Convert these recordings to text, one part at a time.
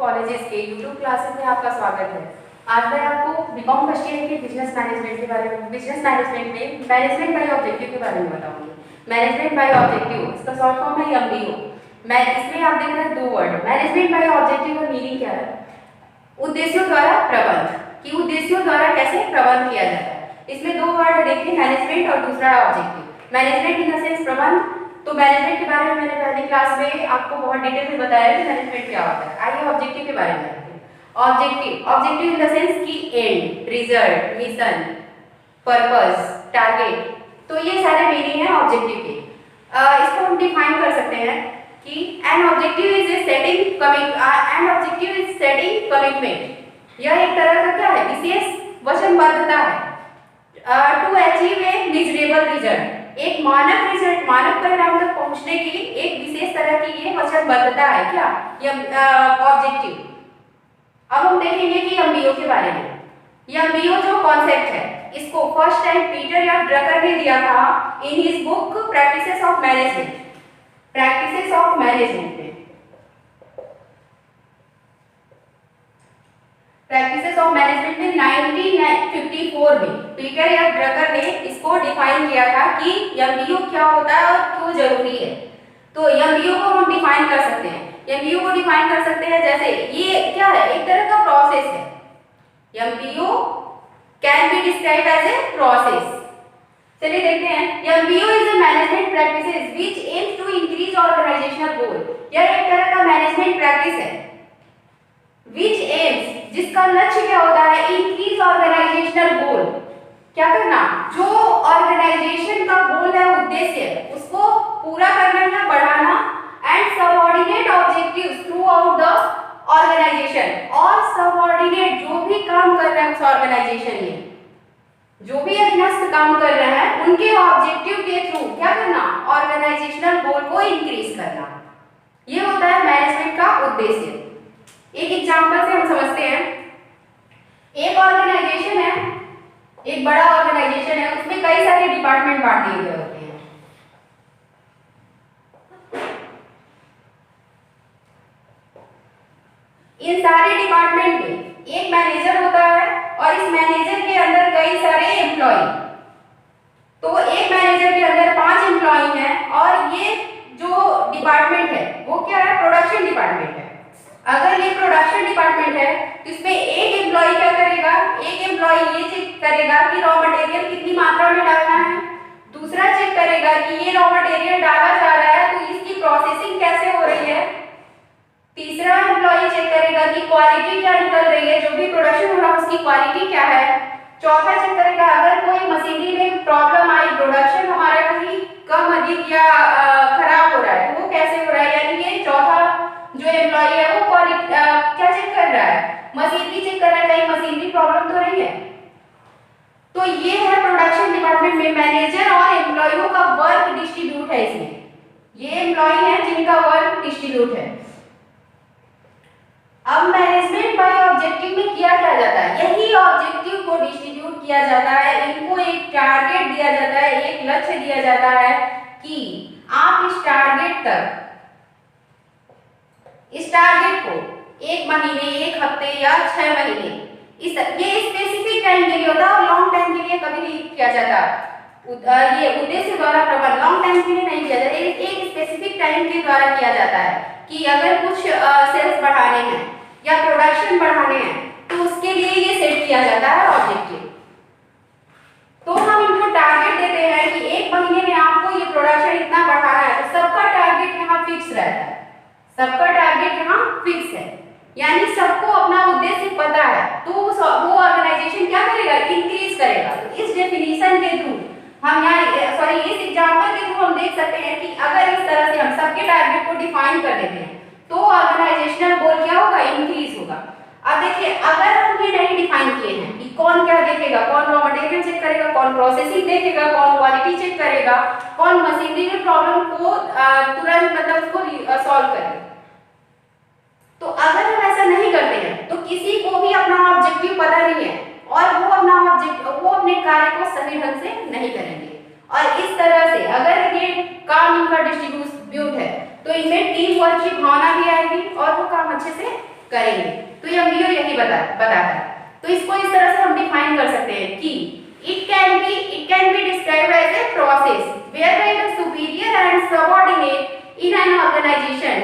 Colleges के YouTube classes में आपका स्वागत है। आज मैं आपको बीकॉम फर्स्ट ईयर के बिजनेस मैनेजमेंट के बारे में मैनेजमेंट बाय ऑब्जेक्टिव के बारे में बताऊंगी। मैनेजमेंट बाय ऑब्जेक्टिव इसका शॉर्ट फॉर्म है एमबीओ। मैं इसमें आप देख रहे हैं दो वर्ड, मैनेजमेंट बाय ऑब्जेक्टिव का मीनिंग क्या है? उद्देश्यों द्वारा प्रबंध, कि उद्देश्यों द्वारा कैसे प्रबंध किया जाता है। इसमें दो वर्ड देखिए, मैनेजमेंट और दूसरा objective. Management in the sense प्रबंध, तो मैनेजमेंट के बारे में मैंने पहली क्लास में आपको बहुत डिटेल में बताया कि मैनेजमेंट क्या होता है। आइए ऑब्जेक्टिव के बारे में जानते हैं। ऑब्जेक्टिव इन द सेंस की and, result, mission, purpose, target, तो ये सारे मीनिंग है ऑब्जेक्टिव के। इसको हम डिफाइन कर सकते हैं कि an objective is setting commitment. यह एक तरह का क्या है, विशेष वचनबद्धता है to achieve a measurable result. एक मानक रिजल्ट, मानक परिणाम तक पहुंचने की एक विशेष तरह की ये वचनबद्धता है क्या, ऑब्जेक्टिव। अब हम देखेंगे कि एमबीओ के बारे में। एमबीओ जो कॉन्सेप्ट है, इसको first time Peter F Drucker ने दिया था in his book practices of management. Practices of management में प्रैक्टिसेस ऑफ मैनेजमेंट में 1954 में पीटर एफ ड्रकर ने इसको डिफाइन किया था कि एमबीओ क्या होता है और क्यों जरूरी है। तो एमबीओ को हम डिफाइन कर सकते हैं। एमबीओ को डिफाइन कर सकते हैं जैसे ये क्या है, एक तरह का प्रोसेस है। MBO can be describe as a process. चलिए देखते हैं। MBO is a management practices which aims to increase organisational goal. यह एक तरह का मैनेजमेंट प्रैक्टिस है व्हिच एम्स, जिसका लक्ष्य क्या होता है, इंक्रीज ऑर्गेनाइजेशनल गोल। क्या करना, जो ऑर्गेनाइजेशन का गोल है, उद्देश्य है, उसको पूरा करना या बढ़ाना। And subordinate objectives throughout the organization. और सबऑर्डिनेट जो भी काम कर रहे हैं उस ऑर्गेनाइजेशन में, जो भी अधीनस्थ काम कर रहे हैं, उनके ऑब्जेक्टिव के थ्रू क्या करना, ऑर्गेनाइजेशनल गोल को इंक्रीज करना। ये होता है मैनेजमेंट का उद्देश्य। एक एग्जांपल से हम समझते हैं। एक ऑर्गेनाइजेशन है, एक बड़ा ऑर्गेनाइजेशन है, उसमें कई सारे डिपार्टमेंट बांट दिए गए होते हैं। इन सारे डिपार्टमेंट में एक मैनेजर होता है और इस मैनेजर के अंदर कई सारे एम्प्लॉय। तो एक मैनेजर के अंदर 5 एम्प्लॉय हैं और ये जो डिपार्टमेंट है वो क्या है, प्रोडक्शन डिपार्टमेंट है। अगर ये प्रोडक्शन डिपार्टमेंट है तो इसमें एक एम्प्लॉय क्या करेगा, एक एम्प्लॉय ये चेक करेगा कि रॉ मटेरियल कितनी मात्रा में डालना है। दूसरा चेक करेगा कि ये रॉ मटेरियल डाला जा रहा है तो इसकी प्रोसेसिंग कैसे हो रही है। तीसरा एम्प्लॉय चेक करेगा कि क्वालिटी क्या निकल रही है, जो भी प्रोडक्शन हो रहा है उसकी क्वालिटी क्या है। चौथा चेक करेगा अगर कोई मशीनरी में प्रॉब्लम आई, प्रोडक्शन हमारा कहीं कम अधिक या खराब हो रहा है तो वो कैसे हो रहा है। यानी ये चौथा जो एम्प्लॉय है वो क्या चेक कर रहा है, मशीनरी चेक कर रहा है, कहीं मशीनरी प्रॉब्लम तो नहीं है। तो ये है प्रोडक्शन डिपार्टमेंट में मैनेजर और एम्प्लॉयों का वर्क डिस्ट्रीब्यूट है। इसमें ये एम्प्लॉय है जिनका वर्क डिस्ट्रीब्यूट है। अब मैनेजमेंट बाय ऑब्जेक्टिव में किया क्या जाता है, यही ऑब्जेक्टिव को डिस्ट्रीब्यूट किया जाता है। इनको एक टारगेट दिया जाता है, एक लक्ष्य दिया जाता है कि आप इस टारगेट को 1 महीने, 1 हफ्ते या 6 महीने, ये स्पेसिफिक टाइम के लिए होता है और लॉन्ग टाइम के लिए कभी नहीं किया जाता। ये उद्देश्य द्वारा प्रबंध लॉन्ग टाइम के लिए नहीं किया जाता, एक स्पेसिफिक टाइम के द्वारा किया जाता है कि अगर कुछ सेल्स बढ़ाने हैं या प्रोडक्शन बढ़ाने हैं तो उसके लिए ये सेट किया जाता है ऑब्जेक्टिव। तो हम इनको टारगेट देते हैं कि 1 महीने में आपको ये प्रोडक्शन इतना बढ़ाना है, तो सबका टारगेट यहाँ फिक्स रहता है। सबका टारगेट यहाँ फिक्स है, यानी सबको अपना उद्देश्य पता है, तो वो ऑर्गेनाइजेशन क्या करेगा, इंक्रीज करेगा। तो इस डेफिनेशन के थ्रू हम यहाँ इस एग्जांपल के थ्रू हम देख सकते हैं कि अगर इस तरह से हम सबके टारगेट को डिफाइन कर देते हैं तो ऑर्गेनाइजेशनल गोल क्या होगा, इंक्रीज होगा। अब देखिए, अगर हम ये नहीं डिफाइन किए हैं कि कौन क्या देखेगा, कौन रॉ मटेरियल चेक करेगा, कौन प्रोसेसिंग देखेगा, कौन क्वालिटी चेक करेगा, कौन मशीनरी में प्रॉब्लम को तुरंत मतलब उसको सॉल्व करेगा। तो अगर हम ऐसा नहीं करते हैं तो किसी को भी अपना ऑब्जेक्टिव पता नहीं है और वो अपने कार्य को सही ढंग से नहीं करेंगे। और इस तरह से अगर ये काम इनका डिस्ट्रीब्यूट है तो इनमें टीम वर्क की भावना भी आएगी और वो काम अच्छे से करेंगे। तो एमबीओ यही बताता है। तो इसको इस तरह से हम डिफाइन कर सकते हैं कि it can be described as a process whereby the superior and subordinate in an organization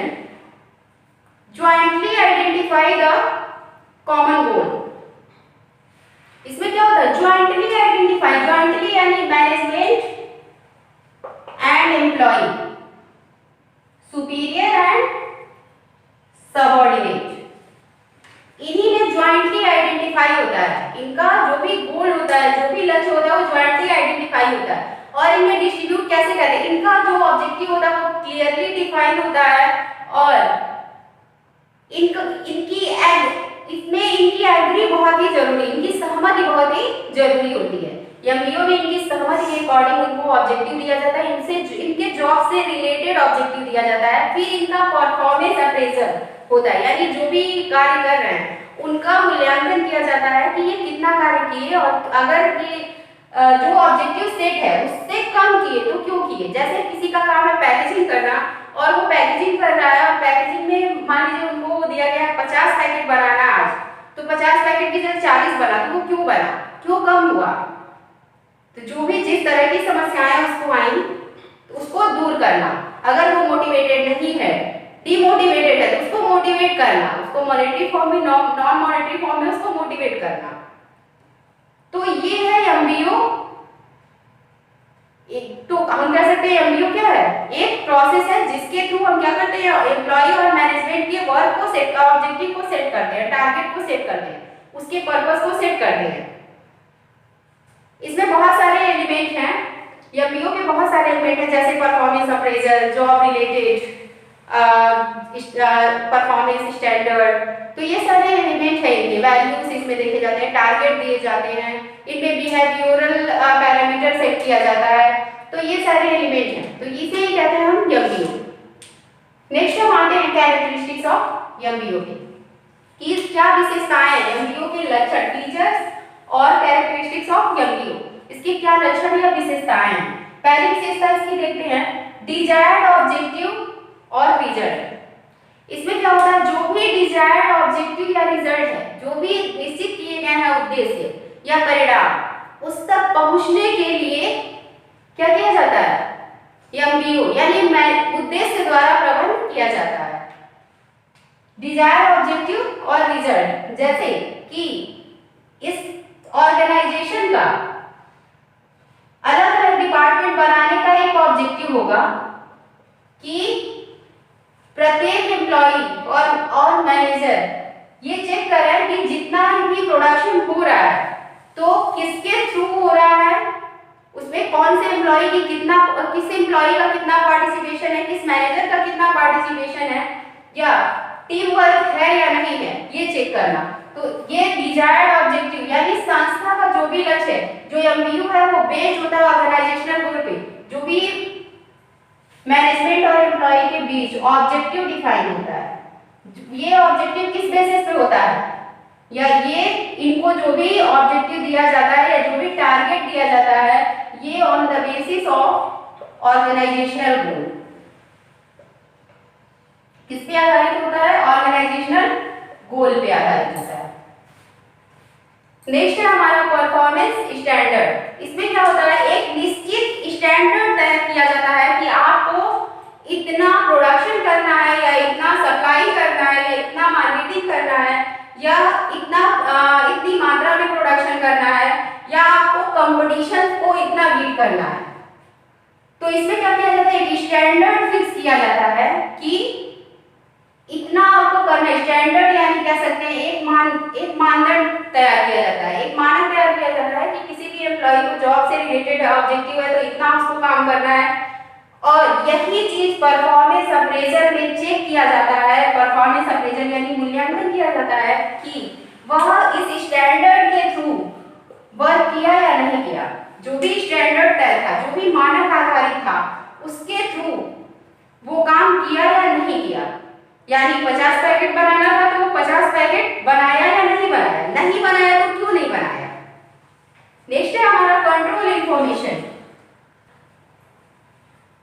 jointly identify the common goal। इसमें क्या होता है, jointly identify, jointly यानी management and employ, superior and subordinate, इन्हीं में ज्वाइंटली आइडेंटिफाई होता है। इनका जो भी गोल होता है, जो भी लक्ष्य होता है, वो ज्वाइंटली आइडेंटिफाई होता है। और इनमें डिस्ट्रीब्यूट कैसे करते हैं, इनका जो ऑब्जेक्टिव होता है वो क्लियरली डिफाइन होता है और इसमें इनकी एग्री बहुत ही जरूरी, इनकी सहमति बहुत ही जरूरी होती है। एमबीओ में इनकी सहमति के अकॉर्डिंग इनको ऑब्जेक्टिव दिया जाता है, इनके जॉब से रिलेटेड ऑब्जेक्टिव दिया जाता है। फिर इनका परफॉर्मेंस अप्रेजल होता है, यानी जो भी कार्य कर रहे हैं उनका मूल्यांकन किया जाता है कि ये कितना कार्य किए और अगर ये जो ऑब्जेक्टिव सेट है उससे कम किए तो क्यों किए। जैसे किसी का काम है पैकेजिंग करना और वो पैकेजिंग कर रहा है और पैकेजिंग में मान लीजिए उनको दिया गया 50 पैकेट बनाना आज, तो 50 पैकेट की जगह 40 बना, तो वो क्यों बना, क्यों कम हुआ। तो जो भी जिस तरह की समस्याएं उसको आई तो उसको दूर करना। अगर वो मोटिवेटेड नहीं है, डिमोटिवेटेड है, तो उसको मोटिवेट करना, उसको मॉनेटरी फॉर्म में, नॉन मॉनेटरी फॉर्म में उसको मोटिवेट करना। तो ये है एमबीओ। तो हम कह सकते हैं एमबीओ क्या है, एक प्रोसेस है जिसके थ्रू हम क्या करते हैं, एम्प्लॉय और मैनेजमेंट के वर्क को सेट, ऑब्जेक्टिव को सेट करते हैं, टारगेट को सेट करते हैं, उसके पर्पस को सेट करते हैं। इसमें बहुत सारे एलिमेंट हैं, एमबीओ के बहुत सारे एलिमेंट हैं, जैसे performance appraisal, job related performance standard, तो ये सारे एलिमेंट है। इनके वैल्यूज इसमें देखे जाते हैं, टारगेट दिए जाते हैं, इनमें बिहेवियरल पैरामीटर सेट किया जाता है। तो ये सारे एलिमेंट हैं, तो इसे ही कहते हैं हम एमबीओ। नेक्स्ट हम आते हैं कैरेक्टरिस्टिक्स ऑफ एमबीओ के, कि क्या विशेषताएं हैं एमबीओ के, लक्षण, फीचर्स और कैरेक्टरिस्टिक्स ऑफ एमबीओ, इसके क्या लक्षण या विशेषताएं हैं। पहली विशेषता इसकी देखते हैं, डिजायर्ड ऑब्जेक्टिव और रिजल्ट। इसमें क्या होता है, जो भी डिजायर्ड ऑब्जेक्टिव या रिजल्ट है, जो भी निश्चित किए गए हैं उद्देश्य या परिणाम, उस तक पहुंचने के लिए क्या किया जाता है, एमबीओ यानी उद्देश्य द्वारा प्रबंध किया जाता है। डिजायर्ड ऑब्जेक्टिव और रिजल्ट, जैसे कि इस ऑर्गेनाइजेशन का अलग अलग डिपार्टमेंट बनाने का एक ऑब्जेक्टिव होगा कि प्रत्येक एम्प्लॉय और मैनेजर ये चेक करें कि जितना भी प्रोडक्शन हो रहा है तो किसके थ्रू हो रहा है, उसमें कौन से एम्प्लॉय की कितना, किस एम्प्लॉय का कितना पार्टिसिपेशन है, किस मैनेजर का कितना पार्टिसिपेशन है, या टीम वर्क है या नहीं है, ये चेक करना। तो ये डिजायर्ड ऑब्जेक्टिव यानी संस्था का जो भी लक्ष्य है, जो एमबीओ है वो बेस्ड होता है ऑर्गेनाइजेशनल गोल पे, जो भी मैनेजमेंट और एम्प्लॉय के बीच ऑब्जेक्टिव डिफाइन होता है। ये ऑब्जेक्टिव किस बेसिस पे होता है, या ये इनको जो भी ऑब्जेक्टिव दिया जाता है या जो भी टारगेट दिया जाता है, ये on the basis of organisational goal, किस पे आधारित होता है, ऑर्गेनाइजेशनल गोल पे आधारित होता है। नेक्स्ट है हमारा परफॉर्मेंस स्टैंडर्ड। इसमें क्या होता है, एक निश्चित स्टैंडर्ड तय किया जाता है कि आपको इतना प्रोडक्शन करना है या इतना सप्लाई करना है या इतना मार्केटिंग करना है या इतनी मात्रा में प्रोडक्शन करना है या आपको कंपटीशन को इतना बीट करना है। तो इसमें क्या किया जाता है, एक स्टैंडर्ड फिक्स किया जाता है कि इतना आपको करना है। स्टैंडर्ड यानी कह सकते हैं एक मानदंड तैयार किया जाता है, एक मानक तैयार किया जाता है कि किसी भी एम्प्लॉय को जॉब से रिलेटेड ऑब्जेक्टिव है तो इतना उसको काम करना है, और यही चीज परफॉर्मेंस अप्रेजल में चेक किया जाता है। परफॉर्मेंस अप्रेजल यानी मूल्यांकन किया जाता है कि वह इस स्टैंडर्ड के थ्रू वर्क किया या नहीं किया। जो भी स्टैंडर्ड तय था, जो भी मानक आधारित था, उसके थ्रू वो काम किया या नहीं किया। यानी 50 पैकेट बनाना था तो 50 पैकेट बनाया या नहीं बनाया, नहीं बनाया तो क्यों नहीं बनाया। नेक्स्ट है हमारा कंट्रोल इंफॉर्मेशन।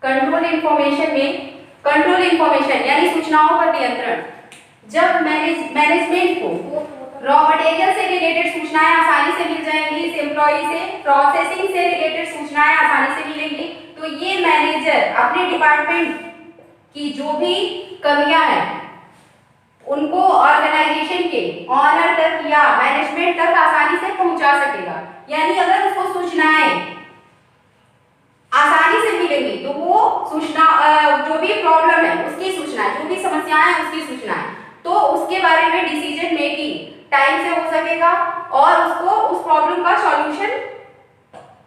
कंट्रोल इंफॉर्मेशन में, कंट्रोल इंफॉर्मेशन यानी सूचनाओं पर नियंत्रण। जब मैनेजमेंट को रॉ मटेरियल से रिलेटेड सूचनाएं आसानी से मिल जाएंगी, इस एम्प्लॉय से प्रोसेसिंग से रिलेटेड सूचनाएं आसानी से मिलेंगी, तो ये मैनेजर अपने डिपार्टमेंट की जो भी कमियां हैं उनको ऑर्गेनाइजेशन के ऑनर तक या मैनेजमेंट तक आसानी से पहुंचा सकेगा। यानी अगर उसको सूचनाएं आसानी से मिलेंगी तो वो सूचना जो भी प्रॉब्लम है उसकी सूचना, जो भी समस्याएं हैं उसकी सूचनाएं, तो उसके बारे में डिसीजन मेकिंग टाइम से हो सकेगा और उसको उस प्रॉब्लम का सॉल्यूशन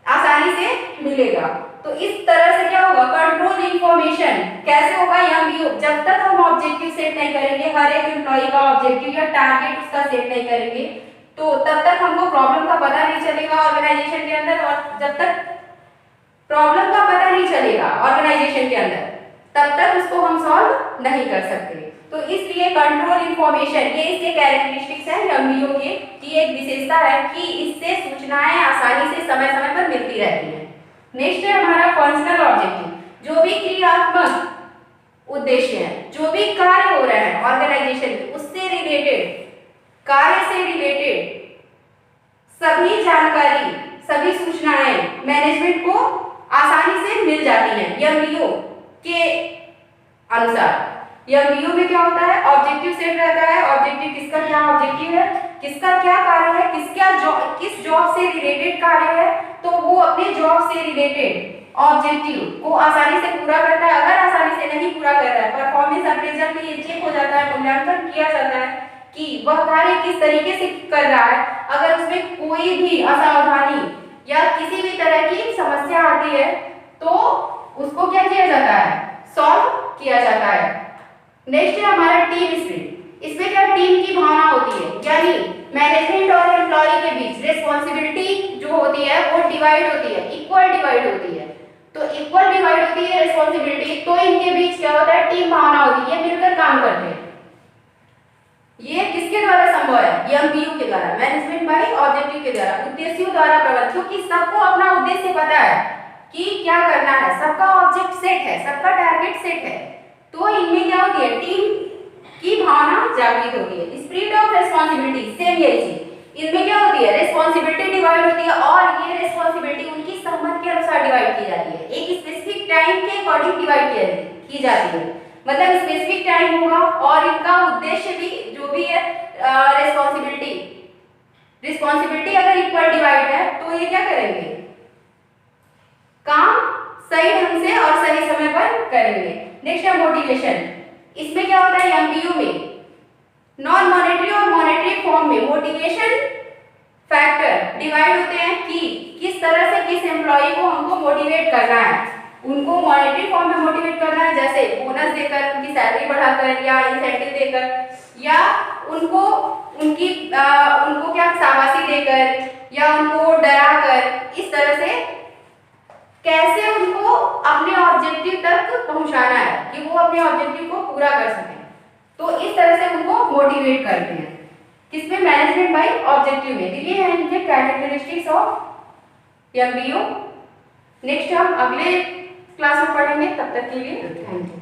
आसानी से मिलेगा। तो इस तरह से क्या होगा, कंट्रोल इंफॉर्मेशन कैसे होगा, जब तक हम ऑब्जेक्टिव सेट नहीं करेंगे, हर एक एम्प्लॉय का ऑब्जेक्टिव या टारगेट उसका सेट नहीं करेंगे, तो तब तक हमको प्रॉब्लम का पता नहीं चलेगा ऑर्गेनाइजेशन के अंदर, और जब तक प्रॉब्लम का पता नहीं चलेगा ऑर्गेनाइजेशन के अंदर तब तक उसको हम सॉल्व नहीं कर सकते। तो इसलिए कंट्रोल इंफॉर्मेशन ये इसके कैरेक्टरिस्टिक्स है एमबीओ के, की एक विशेषता है कि इससे सूचनाएं आसानी से समय समय पर मिलती रहती हैं। नेक्स्ट है हमारा फंक्शनल ऑब्जेक्टिव, जो भी क्रियात्मक उद्देश्य है, जो भी कार्य हो रहे हैं ऑर्गेनाइजेशन में उससे रिलेटेड, कार्य से रिलेटेड सभी जानकारी, सभी सूचनाएं मैनेजमेंट को आसानी से मिल जाती हैं एमबीओ के अनुसार। एमबीओ में क्या होता है, ऑब्जेक्टिव सेट रहता है, ऑब्जेक्टिव किसका क्या ऑब्जेक्टिव है, किसका क्या कार्य है, किस जॉब से रिलेटेड कार्य है, तो वो अपने जॉब से रिलेटेड ऑब्जेक्टिव को आसानी से पूरा करता है। अगर आसानी से नहीं पूरा कर रहा है, परफॉर्मेंस अप्रेजल में ये चेक हो जाता है, मूल्यांकन किया जाता है कि वह कार्य किस तरीके से कर रहा है। अगर उसमें कोई भी असावधानी या किसी भी तरह की समस्या आती है तो उसको क्या किया जाता है, सॉल्व किया जाता है। नेक्स्ट है हमारा टीम स्पिरिट। इसमें क्या टीम की भावना होती है, यानी मैनेजमेंट और एम्प्लॉय के बीच रिस्पांसिबिलिटी जो होती है वो डिवाइड होती है, इक्वल डिवाइड होती है। तो इक्वल डिवाइड होती है रिस्पांसिबिलिटी, तो इनके बीच क्या होता है, टीम भावना होती है, मिलकर काम करते हैं। ये किसके द्वारा संभव है, एमबीयू के द्वारा, मैनेजमेंट बाय ऑब्जेक्टिव के द्वारा, उद्देश्यों द्वारा प्रबंधन, क्योंकि सबको अपना उद्देश्य पता है कि क्या करना है, सबका ऑब्जेक्ट सेट है, सबका टारगेट सेट है, तो इनमें क्या होती है, टीम की भावना जागृत होती है। स्पिरिट ऑफ रिस्पांसिबिलिटी सेम यही चीज, इनमें क्या होती है, रिस्पांसिबिलिटी डिवाइड होती है और ये रिस्पांसिबिलिटी उनकी सहमति के अनुसार डिवाइड की जाती है, एक स्पेसिफिक टाइम के अकॉर्डिंग डिवाइड की जाती है। मतलब स्पेसिफिक टाइम होगा और इनका उद्देश्य भी जो भी है, रिस्पांसिबिलिटी अगर इक्वल डिवाइड है तो ये क्या करेंगे, काम सही ढंग से और सही समय पर करेंगे। नेक्स्ट है मोटिवेशन। इसमें क्या होता है, एमबीयू में नॉन मॉनेटरी और मॉनेटरी फॉर्म में मोटिवेशन फैक्टर डिवाइड होते हैं कि किस तरह से किस एम्प्लॉय को हमको मोटिवेट करना है। उनको मॉनेटरी फॉर्म में मोटिवेट करना है, जैसे बोनस देकर, उनकी सैलरी बढ़ाकर या इंसेंटिव देकर, या उनको क्या शाबाशी देकर या उनको डराकर, इस तरह से कैसे उनको अपने ऑब्जेक्टिव तक पहुंचाना है कि वो अपने ऑब्जेक्टिव को पूरा कर सकें। तो इस तरह से उनको मोटिवेट करते हैं, किसमें, मैनेजमेंट बाय ऑब्जेक्टिव में। तो ये है इनके कैरेक्टरिस्टिक्स ऑफ एमबीओ। नेक्स्ट हम अगले क्लास में पढ़ेंगे, तब तक के लिए थैंक यू।